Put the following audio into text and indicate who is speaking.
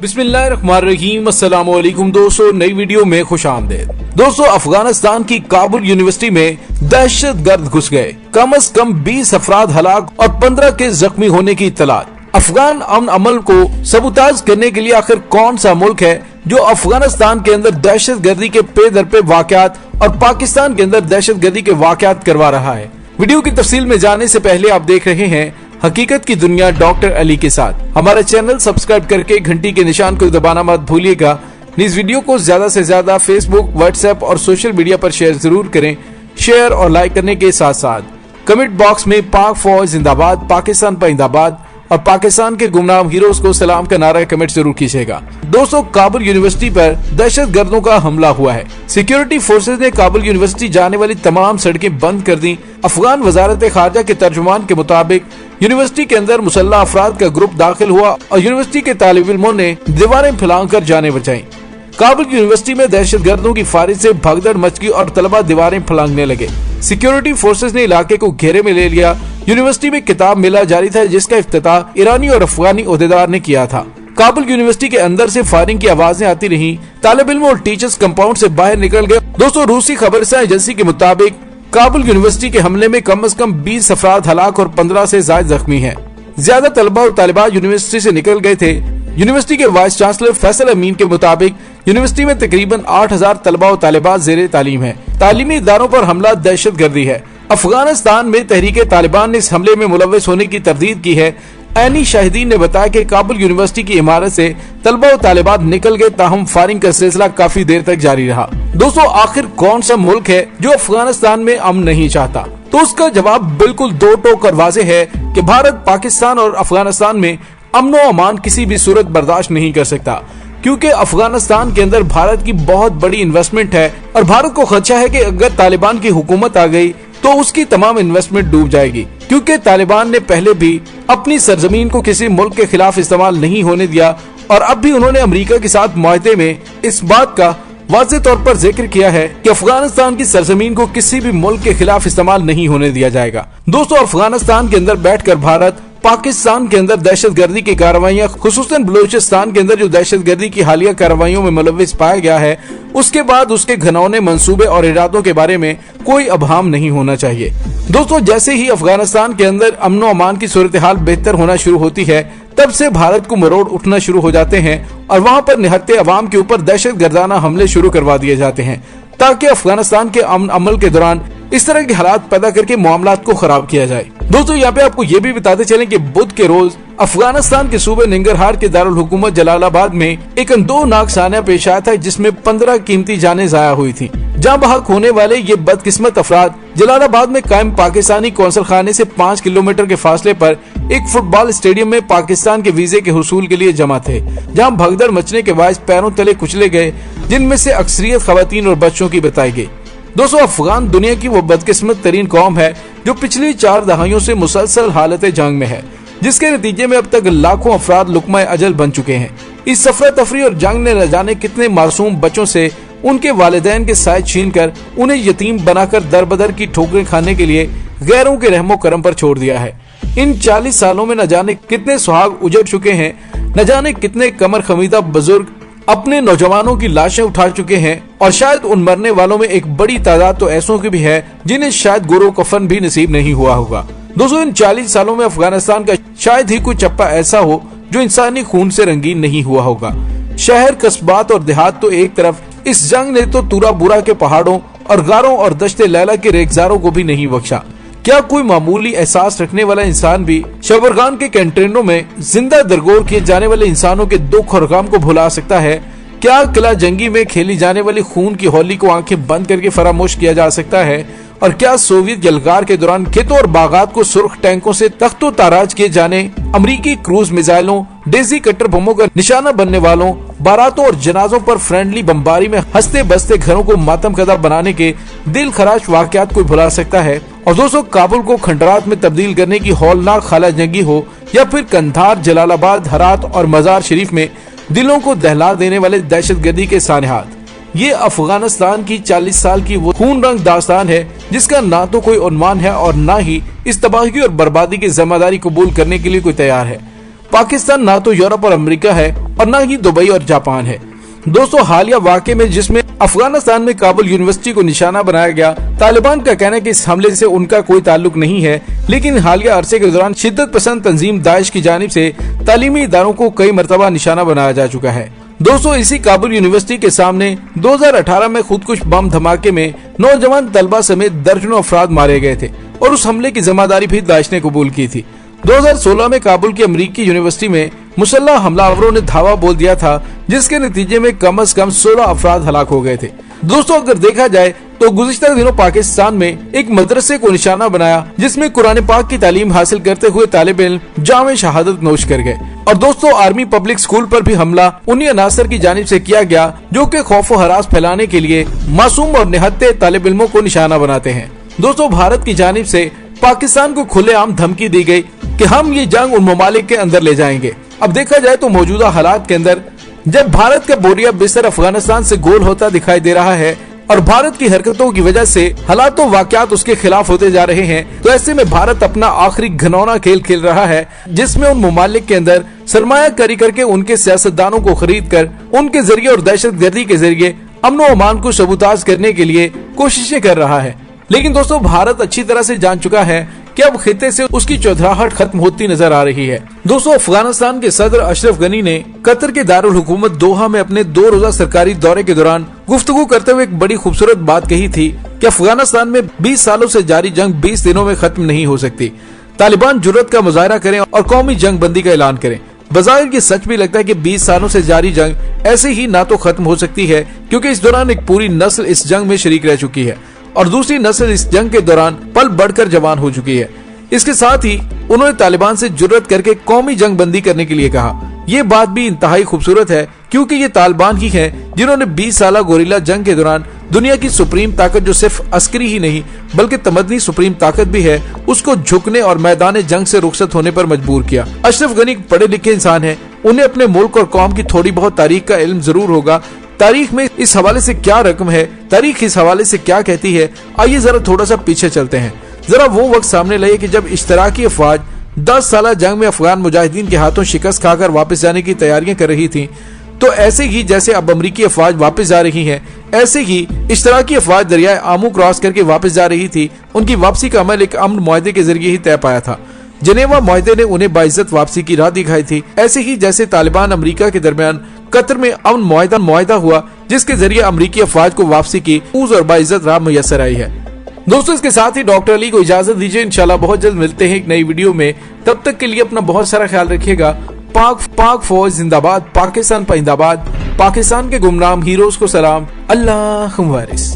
Speaker 1: बिस्मिल्लाहिर्रहमानिर्रहीम। अस्सलाम वालेकुम दोस्तों, नई वीडियो में खुश आमदीद। दोस्तों, अफगानिस्तान की काबुल यूनिवर्सिटी में दहशतगर्द घुस गए। कम से कम 20 अफराद हलाक और 15 के जख्मी होने की इत्तलात। अफगान अमन अमल को सबूताज करने के लिए आखिर कौन सा मुल्क है जो अफगानिस्तान के अंदर दहशतगर्दी के पे दर पे वाकयात और पाकिस्तान के अंदर दहशतगर्दी के वाकयात करवा रहा है। वीडियो की तफसील में जाने से पहले आप देख रहे हैं हकीकत की दुनिया डॉक्टर अली के साथ। हमारा चैनल सब्सक्राइब करके घंटी के निशान को दबाना मत भूलिएगा। इस वीडियो को ज्यादा से ज्यादा फेसबुक, व्हाट्सएप और सोशल मीडिया पर शेयर जरूर करें। शेयर और लाइक करने के साथ साथ कमेंट बॉक्स में पाक फौज जिंदाबाद, पाकिस्तान जिंदाबाद और पाकिस्तान के गुमनाम हीरोज को सलाम का नारा कमेंट जरूर कीजिएगा। दोस्तों, काबुल यूनिवर्सिटी पर दहशतगर्दों का हमला हुआ है। सिक्योरिटी फोर्सेज ने काबुल यूनिवर्सिटी जाने वाली तमाम सड़कें बंद कर दी। अफगान वजारत खारजा के तर्जुमान के मुताबिक यूनिवर्सिटी के अंदर मुसल्लह अफराद का ग्रुप दाखिल हुआ और यूनिवर्सिटी के तालिब इल्मों ने दीवारें फैलाकर जाने बचाई। काबुल यूनिवर्सिटी में दहशतगर्दों की फारिश से भगदड़ मच गई और तलबा दीवारें फलांगने लगे। सिक्योरिटी फोर्सेज ने इलाके को घेरे में ले लिया। यूनिवर्सिटी में किताब मेला जारी था, जिसका इफ्तिताह ईरानी और अफगानी ओहदेदार ने किया था। काबुल यूनिवर्सिटी के अंदर से फायरिंग की आवाजें आती रही। तालिब इल्म और टीचर्स कंपाउंड से बाहर निकल गए। दोस्तों, रूसी खबरसां एजेंसी के मुताबिक काबुल यूनिवर्सिटी के हमले में कम से कम 20 अफराद हलाक और 15 से ज्यादा जख्मी हैं। ज्यादा तलबा और तालिबात यूनिवर्सिटी से निकल गए थे। यूनिवर्सिटी के वाइस चांसलर फैसल अमीन के मुताबिक यूनिवर्सिटी में तकरीबन 8000 तलबा और तालिबात ज़ेरे तालीम है। तालीमी इदारों पर हमला दहशतगर्दी है। अफगानिस्तान में तहरीक तालिबान ने इस हमले में मुलव्वस होने की तरदीद की है। ऐनी शाहिदीन ने बताया कि काबुल यूनिवर्सिटी की इमारत से तलबा और तालिबात निकल गए, ताहम फायरिंग का सिलसिला काफी देर तक जारी रहा। दोस्तों, आखिर कौन सा मुल्क है जो अफगानिस्तान में अमन नहीं चाहता? तो उसका जवाब बिल्कुल दो टोक और वाज़ेह है कि भारत, पाकिस्तान और अफगानिस्तान में अमन और अमान किसी भी सूरत बर्दाश्त नहीं कर सकता, क्योंकि अफगानिस्तान के अंदर भारत की बहुत बड़ी इन्वेस्टमेंट है और भारत को खदशा है कि अगर तालिबान की हुकूमत आ गई तो उसकी तमाम इन्वेस्टमेंट डूब जाएगी, क्योंकि तालिबान ने पहले भी अपनी सरजमीन को किसी मुल्क के खिलाफ इस्तेमाल नहीं होने दिया और अब भी उन्होंने अमेरिका के साथ मुआहदे में इस बात का वाज़ेह तौर पर जिक्र किया है कि अफगानिस्तान की सरजमीन को किसी भी मुल्क के खिलाफ इस्तेमाल नहीं होने दिया जाएगा। दोस्तों, अफगानिस्तान के अंदर बैठकर भारत पाकिस्तान के अंदर दहशतगर्दी की कार्रवाइयां, खुसूसन बलूचिस्तान के अंदर जो दहशतगर्दी की हालिया कार्रवाइयों में मुलव्विस पाया गया है, उसके बाद उसके घनौने मंसूबे और इरादों के बारे में कोई अबहाम नहीं होना चाहिए। दोस्तों, जैसे ही अफगानिस्तान के अंदर अमन और अमान की सूरत हाल बेहतर होना शुरू होती है, तब से भारत को मरोड़ उठना शुरू हो जाते हैं और वहाँ पर निहत्ते अवाम के ऊपर दहशतगर्दाना हमले शुरू करवा दिए जाते हैं, ताकि अफगानिस्तान के अमन अमल के दौरान इस तरह के हालात पैदा करके मामलात को खराब किया जाए। दोस्तों, यहाँ पे आपको ये भी बताते चलें कि बुध के रोज अफगानिस्तान के सूबे निंगरहार के दारुल हुकूमत जलालाबाद में एक अंदोनाक सानिया पेश आया था, जिसमें 15 कीमती जानें जाया हुई थी। जहाँ बहक होने वाले ये बदकिस्मत अफराद जलालाबाद में कायम पाकिस्तानी कौंसल खाने से 5 किलोमीटर के फासले पर एक फुटबॉल स्टेडियम में पाकिस्तान के वीजे के हुसूल के लिए जमा थे, जहाँ भगदड़ मचने के बायस पैरों तले कुचले गए, जिनमें से अक्सरियत खवातीन और बच्चों की बताई गई। दोस्तों, अफगान दुनिया की वो बदकिस्मत तरीन कौम है जो पिछली 4 दहाइयों से मुसलसल हालत जंग में है, जिसके नतीजे में अब तक लाखों अफराद लुकमा अजल बन चुके हैं। इस सफर तफरी और जंग ने न जाने कितने मासूम बच्चों से उनके वालिदैन के साय छीन कर उन्हें यतीम बनाकर दर बदर की ठोकरें खाने के लिए गैरों के रहमो करम पर छोड़ दिया है। इन 40 सालों में न जाने कितने सुहाग उजड़ चुके हैं, न जाने कितने कमर खमीदा बुजुर्ग अपने नौजवानों की लाशें उठा चुके हैं और शायद उन मरने वालों में एक बड़ी तादाद तो ऐसों की भी है जिन्हें शायद गुरो कफन भी नसीब नहीं हुआ होगा। दोस्तों, इन 40 सालों में अफगानिस्तान का शायद ही कोई चप्पा ऐसा हो जो इंसानी खून से रंगीन नहीं हुआ होगा। शहर, कस्बात और देहात तो एक तरफ, इस जंग ने तो तुरा बुरा के पहाड़ों और गारों और दश्ते लैला के रेगजारों को भी नहीं बख्शा। क्या कोई मामूली एहसास रखने वाला इंसान भी शबरगान के कैंटीनों में जिंदा दरगोर किए जाने वाले इंसानों के दुख और गम को भुला सकता है? क्या किला जंगी में खेली जाने वाली खून की होली को आंखें बंद करके फरामोश किया जा सकता है? और क्या सोवियत यलगार के दौरान खेतों और बागात को सुर्ख टैंकों से तख्तो ताराज किए जाने, अमरीकी क्रूज मिसाइलों, डेजी कट्टर बमों का निशाना बनने वालों, बारातों और जनाजों पर फ्रेंडली बमबारी में हंसते बसते घरों को मातम कदा बनाने के दिल खराश वाकयात को भुला सकता है? और दोस्तों, काबुल को खंडरात में तब्दील करने की हौलनाक खाला जंगी हो या फिर कंधार, जलालाबाद, हरात और मजार शरीफ में दिलों को दहला देने वाले दहशतगर्दी के सानहात, ये अफगानिस्तान की 40 साल की वो खून रंग दास्तान है जिसका ना तो कोई उन्वान है और ना ही इस तबाही और बर्बादी की जिम्मेदारी कबूल करने के लिए कोई तैयार है। पाकिस्तान ना तो यूरोप और अमेरिका है और न ही दुबई और जापान है। दोस्तों, हालिया वाक़े में जिसमें अफगानिस्तान में काबुल यूनिवर्सिटी को निशाना बनाया गया, तालिबान का कहना है कि इस हमले से उनका कोई ताल्लुक नहीं है, लेकिन हालिया अरसे के दौरान शिद्दत पसंद तंजीम दाइश की जानिब से तालीमी इदारों को कई मरतबा निशाना बनाया जा चुका है। दोस्तों, इसी काबुल यूनिवर्सिटी के सामने 2018 में खुदकुश बम धमाके में नौजवान तलबा समेत दर्जनों अफराद मारे गए थे और उस हमले की जिम्मेदारी भी दाइश ने कबूल की थी। 2016 में काबुल की अमरीकी यूनिवर्सिटी में मुसल्लह हमलावरों ने धावा बोल दिया था, जिसके नतीजे में कम से कम 16 अफराद हलाक हो गए थे। दोस्तों, अगर देखा जाए तो गुज़िश्ता दिनों पाकिस्तान में एक मदरसे को निशाना बनाया जिसमें कुरान पाक की तालीम हासिल करते हुए तालिब इल्म जामे शहादत नोश कर गए। और दोस्तों, आर्मी पब्लिक स्कूल पर भी हमला उन्हीं अनासर की जानिब से किया गया जो कि खौफ व हरास फैलाने के लिए मासूम और निहत्ते तालिब इल्मों को निशाना बनाते हैं। दोस्तों, भारत की जानिब से पाकिस्तान को खुलेआम धमकी दी गई कि हम ये जंग उन ममालिक के अंदर ले जाएंगे। अब देखा जाए तो मौजूदा हालात के अंदर जब भारत का बोरिया बिस्तर अफगानिस्तान से गोल होता दिखाई दे रहा है और भारत की हरकतों की वजह से हालात वाकयात उसके खिलाफ होते जा रहे हैं, तो ऐसे में भारत अपना आखिरी घिनौना खेल खेल रहा है, जिसमें उन ममालिक के अंदर सरमायाकारी करके उनके सियासतदानों को खरीद कर उनके जरिए और दहशत गर्दी के जरिए अमन व अमान को सबूताज करने के लिए कोशिशें कर रहा है। लेकिन दोस्तों, भारत अच्छी तरह से जान चुका है कि अब खित्ते से उसकी चौधराहट खत्म होती नजर आ रही है। दोस्तों, अफगानिस्तान के सदर अशरफ गनी ने कतर के दारुल हुकूमत दोहा में अपने 2 रोजा सरकारी दौरे के दौरान गुफ्तगू करते हुए एक बड़ी खूबसूरत बात कही थी कि अफगानिस्तान में 20 सालों से जारी जंग 20 दिनों में खत्म नहीं हो सकती। तालिबान जुर्रत का मुजाहरा करें और कौमी जंग बंदी का ऐलान करें। बज़ाहिर ये सच भी लगता है कि 20 सालों से जारी जंग ऐसे ही ना तो खत्म हो सकती है, क्योंकि इस दौरान एक पूरी नस्ल इस जंग में शरीक रह चुकी है और दूसरी नस्ल इस जंग के दौरान पल बढ़कर जवान हो चुकी है। इसके साथ ही उन्होंने तालिबान से जुर्रत करके कौमी जंग बंदी करने के लिए कहा। ये बात भी इंतहाई खूबसूरत है, क्योंकि ये तालिबान ही हैं जिन्होंने 20 साल गोरिल्ला जंग के दौरान दुनिया की सुप्रीम ताकत, जो सिर्फ अस्करी ही नहीं बल्कि तमदनी सुप्रीम ताकत भी है, उसको झुकने और मैदान जंग से रुखसत होने पर मजबूर किया। अशरफ गनी पढ़े लिखे इंसान है, उन्हें अपने मुल्क और कौम की थोड़ी बहुत तारीख का इल्म जरूर होगा। तारीख में इस हवाले से क्या रकम है, तारीख इस हवाले से क्या कहती है, आइए जरा थोड़ा सा पीछे चलते हैं। जरा वो वक्त सामने लाइए कि जब इश्तराकी अफवाज 10 साल जंग में अफगान मुजाहिदीन के हाथों शिकस्त खाकर वापस जाने की तैयारियां कर रही थी, तो ऐसे ही जैसे अब अमरीकी अफवाज वापस जा रही हैं, ऐसे ही इश्तराकी अफवाज दरियाए आमू क्रॉस करके वापस जा रही थी। उनकी वापसी का अमल एक अमन मुआहदे के जरिए ही तय पाया था। जनेवा मुआहदे ने उन्हें बाइज्जत वापसी की राह दिखाई थी। ऐसे ही जैसे तालिबान अमरीका के दरमियान कतर में अमन मुआहदा हुआ, जिसके जरिए अमरीकी अफवाज को वापसी की पूज और बाइज्जत राह मुयसर आई है। दोस्तों, इसके साथ ही डॉक्टर अली को इजाजत दीजिए। इंशाल्लाह बहुत जल्द मिलते हैं एक नई वीडियो में। तब तक के लिए अपना बहुत सारा ख्याल रखिएगा। पाक फौज जिंदाबाद, पाकिस्तान पाइंदाबाद, पाकिस्तान के गुमनाम हीरोज को सलाम। अल्लाह वारिस।